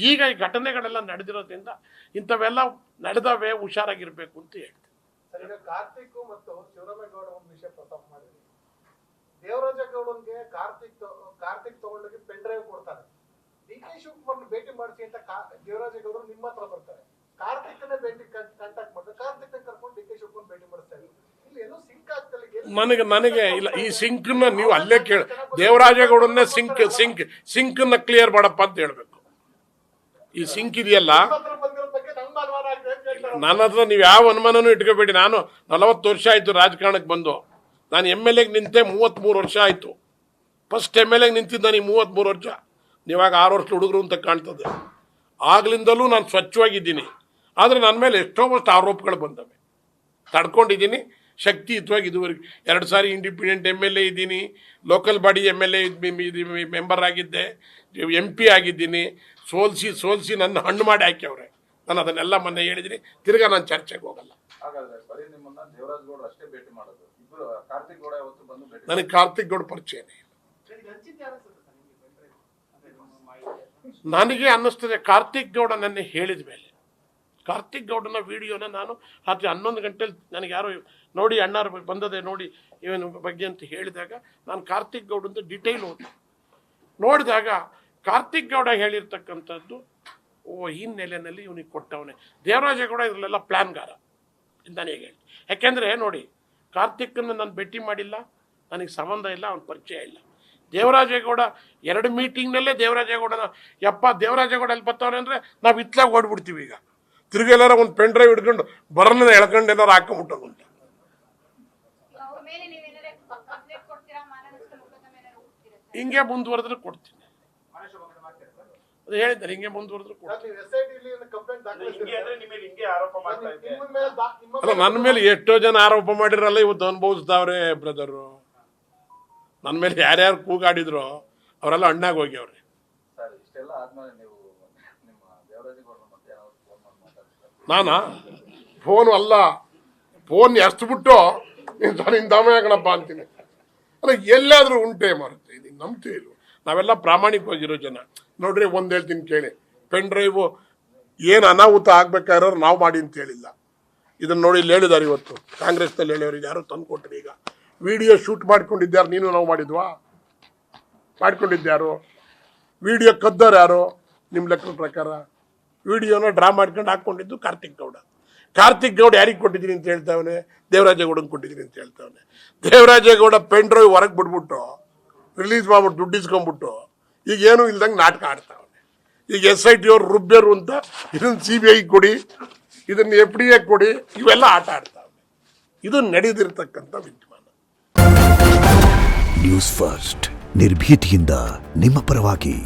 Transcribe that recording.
ಈಗ ಈ ಘಟನೆಗಳೆಲ್ಲ ನಡೆದಿರೋದ್ರಿಂದ ಇಂಥವೆಲ್ಲ ನಡೆದವೇ ಹುಷಾರಾಗಿರ್ಬೇಕು ಅಂತ ಹೇಳ್ತೀನಿ. ಕಾರ್ತಿಕ್ ಮತ್ತು ಶಿವರಾಮೇಗೌಡ ಒಂದು ವಿಷಯ ಪ್ರಸ್ತಾಪ ಮಾಡಿದ್ರಿ. ದೇವರಾಜೇಗೌಡನ್ಗೆ ಕಾರ್ತಿಕ್ ತಗೊಂಡೋಗಿ ಪೆನ್ ಡ್ರೈವ್ ಕೊಡ್ತಾರೆ. ಡಿ.ಕೆ. ಶಿವಕುಮಾರ್ ಭೇಟಿ ಮಾಡಿಸಿ ಅಂತ ದೇವರಾಜೇಗೌಡರು ನಿಮ್ಮ ಹತ್ರ ಬರ್ತಾರೆ. ಕಾರ್ತಿಕ್ನ ಭೇಟಿ ಕಾಂಟ್ಯಾಕ್ಟ್ ಮಾಡಿದ್ರೆ ಕಾರ್ತಿಕ್ನ ಕರ್ಕೊಂಡು ಡಿ.ಕೆ. ಶಿವಕುಮಾರ್ ಭೇಟಿ ಮಾಡಿಸ್ತಾರೆ. ಇಲ್ಲಿ ಏನೋ ಸಿಂಕ್ ಆಗ್ತಲ್ಲ. ನನಗೆ ಇಲ್ಲ, ಈ ಸಿಂಕ್ನ ನೀವು ಅಲ್ಲೇ ಕೇಳಿ, ದೇವರಾಜೇಗೌಡನ್ನೇ ಸಿಂಕ್ನ ಕ್ಲಿಯರ್ ಮಾಡಪ್ಪ ಅಂತ ಹೇಳ್ಬೇಕು. ಈ ಸಿಂಕ್ ಇದೆಯಲ್ಲ, ನನ್ನ ಹತ್ರ ನೀವು ಯಾವ ಅನುಮಾನನೂ ಇಟ್ಕೋಬೇಡಿ. ನಾನು 40 ವರ್ಷ ಆಯಿತು ರಾಜಕಾರಣಕ್ಕೆ ಬಂದು. ನಾನು MLA ನಿಂತೆ 33 ವರ್ಷ ಆಯಿತು. ಫಸ್ಟ್ MLA ನಿಂತಿದ್ದು ನನಗೆ 33 ವರ್ಷ. ನೀವಾಗ 6 ವರ್ಷ ಹುಡುಗರು ಅಂತ ಕಾಣ್ತದೆ. ಆಗ್ಲಿಂದಲೂ ನಾನು ಸ್ವಚ್ಛವಾಗಿದ್ದೀನಿ. ಆದರೆ ನನ್ನ ಮೇಲೆ ಎಷ್ಟೋ ಆರೋಪಗಳು ಬಂದವೆ, ತಡ್ಕೊಂಡಿದ್ದೀನಿ ಶಕ್ತಿಯುತವಾಗಿ. ಇದುವರೆಗೆ 2 ಸಾರಿ ಇಂಡಿಪೆಂಡೆಂಟ್ MLA ಇದ್ದೀನಿ, ಲೋಕಲ್ ಬಾಡಿ MLA ಮೆಂಬರ್ ಆಗಿದ್ದೆ, MP ಆಗಿದ್ದೀನಿ. ಸೋಲಿಸಿ ನನ್ನ ಹಣ್ಣು ಮಾಡಿ ಹಾಕ್ಯವ್ರೆ. ನಾನು ಅದನ್ನೆಲ್ಲ ಮೊನ್ನೆ ಹೇಳಿದ್ದೀನಿ. ತಿರ್ಗಾ ನಾನು ಚರ್ಚೆಗೆ ಹೋಗಲ್ಲ. ನನಗೆ ಕಾರ್ತಿಕ್ ಗೌಡ ಪರಿಚಯನೇ ಇಲ್ಲ. ನನಗೆ ಅನ್ನಿಸ್ತದೆ ಕಾರ್ತಿಕ್ ಗೌಡ ನನ್ನ ಹೇಳಿದ ಮೇಲೆ, ಕಾರ್ತಿಕ್ ಗೌಡನ ವಿಡಿಯೋನ ನಾನು ರಾತ್ರಿ 11 ಗಂಟೆಲಿ ನನಗೆ ಯಾರೋ ನೋಡಿ ಅಣ್ಣಾರು ಬಂದದೆ ನೋಡಿ ಇವನ ಬಗ್ಗೆ ಅಂತ ಹೇಳಿದಾಗ ನಾನು ಕಾರ್ತಿಕ್ ಗೌಡ ಅಂತ ಡಿಟೇಲ್ ನೋಡಿದಾಗ ಕಾರ್ತಿಕ್ ಗೌಡ ಹೇಳಿರ್ತಕ್ಕಂಥದ್ದು ಈ ನೆಲೆಯಲ್ಲಿ ಇವನಿಗೆ ಕೊಟ್ಟವನೇ. ದೇವರಾಜೇಗೌಡ ಇದರಲ್ಲೆಲ್ಲ ಪ್ಲ್ಯಾನ್ಗಾರ ನನಗೆ ಹೇಳಿ. ಯಾಕೆಂದರೆ ನೋಡಿ, ಕಾರ್ತಿಕ್ನ ನಾನು ಭೇಟಿ ಮಾಡಿಲ್ಲ, ನನಗೆ ಸಂಬಂಧ ಇಲ್ಲ, ಅವನ ಪರಿಚಯ ಇಲ್ಲ. ದೇವರಾಜೇಗೌಡ 2 ಮೀಟಿಂಗ್ನಲ್ಲೇ ದೇವರಾಜೇಗೌಡನ ದೇವರಾಜೇಗೌಡ ಎಲ್ಲಿ ಬರ್ತಾವನೆ ಅಂದರೆ ನಾವು ಇತ್ಲಾಗ ಓಡ್ಬಿಡ್ತೀವಿ. ಈಗ ತಿರುಗೆಲ್ಲಾರ ಒಂದು ಪೆನ್ ಡ್ರೈವ್ ಹಿಡ್ಕೊಂಡು ಬರನ್ನ ಎಳ್ಕೊಂಡು ಎಲ್ಲಾರು ಹಾಕೊಂಬಿಟ್ಟೋದು ಅಂತ. ಹಿಂಗೆ ಮುಂದುವರೆದ್ರೆ ಕೊಡ್ತೀನಿ, ಅದು ಹೇಳಿದ್ದಾರೆ. ಹಿಂಗೆ ಮುಂದುವರೆದ್ರೆ ಕೊಡ್ತೀನಿ. ಅಲ್ಲ, ನನ್ನ ಮೇಲೆ ಎಷ್ಟೋ ಜನ ಆರೋಪ ಮಾಡಿರಲ್ಲ, ಇವತ್ತು ಅನುಭವಿಸ್ತಾವ್ರೆ ಬ್ರದರು. ನನ್ನ ಮೇಲೆ ಯಾರ್ಯಾರು ಕೂಗಾಡಿದ್ರು ಅವರೆಲ್ಲ ಅಣ್ಣಾಗಿ ಹೋಗ್ಯವ್ರೆ. ನಾನಾ ಫೋನು ಅಲ್ಲ, ಫೋನ್ ಎಸ್ಬಿಟ್ಟು ನೀನು ದಮಯಾಗಣಪ್ಪ ಅಂತೀನಿ. ಅಲ್ಲ, ಎಲ್ಲಾದರೂ ಉಂಟೆ ಮಾರುತ್ತೆ, ಇದು ನಂಬ್ತೀವಿ ಇಲ್ಲ. ನಾವೆಲ್ಲ ಪ್ರಾಮಾಣಿಕವಾಗಿರೋ ಜನ. ನೋಡ್ರಿ, ಒಂದು ಹೇಳ್ತೀನಿ ಕೇಳಿ, ಪೆನ್ ಡ್ರೈವು ಏನು ಅನಾಹುತ ಆಗ್ಬೇಕಾಗಿರೋರು ನಾವು ಮಾಡಿ ಅಂತ ಹೇಳಿಲ್ಲ. ಇದನ್ನು ನೋಡಿ ಇಲ್ಲಿ ಹೇಳಿದ್ದಾರೆ. ಇವತ್ತು ಕಾಂಗ್ರೆಸ್ನಲ್ಲಿ ಹೇಳಿಯವ್ರಿಗೆ ಯಾರು ತಂದು ಕೊಟ್ರಿ. ಈಗ ವಿಡಿಯೋ ಶೂಟ್ ಮಾಡ್ಕೊಂಡಿದ್ಯಾರು? ನೀನು ನಾವು ಮಾಡಿದ್ವಾ? ಮಾಡ್ಕೊಂಡಿದ್ಯಾರು? ವಿಡಿಯೋ ಕದ್ದವ್ರು ಯಾರು ನಿಮ್ಮ ಲೆಕ್ಕದ ಪ್ರಕಾರ? ವಿಡಿಯೋನ ಡ್ರಾ ಮಾಡ್ಕೊಂಡು ಹಾಕ್ಕೊಂಡಿದ್ದು ಕಾರ್ತಿಕ್ ಗೌಡ. ಕಾರ್ತಿಕ್ ಗೌಡ ಯಾರಿಗೆ ಕೊಟ್ಟಿದ್ದೀನಿ ಅಂತ ಹೇಳ್ತಾವನೆ? ದೇವರಾಜೇಗೌಡಂಗೆ ಕೊಟ್ಟಿದ್ದೀನಿ ಅಂತ ಹೇಳ್ತಾವನೆ. ದೇವರಾಜೇಗೌಡ ಪೆನ್ ಡ್ರೈವ್ ಹೊರಗೆ ಬಿಡ್ಬಿಟ್ಟು ರಿಲೀಸ್ ಮಾಡ್ಬಿಟ್ಟು ದುಡ್ಡು ಇಸ್ಕೊಂಡ್ಬಿಟ್ಟು ಈಗ ಏನೂ ಇಲ್ದಂಗೆ ನಾಟಕ ಆಡ್ತಾವನೆ. ಈಗ SIT ಅವ್ರು ರುಬ್ಬೇರು ಅಂತ ಇದನ್ನು CBI ಕೊಡಿ, ಇದನ್ನು FDA ಕೊಡಿ, ಇವೆಲ್ಲ ಆಟ ಆಡ್ತಾವೆ. ಇದು ನಡೆದಿರ್ತಕ್ಕಂಥ ವಿದ್ಯಮಾನ. ನ್ಯೂಸ್ ಫಸ್ಟ್, ನಿರ್ಭೀತಿಯಿಂದ ನಿಮ್ಮ ಪರವಾಗಿ.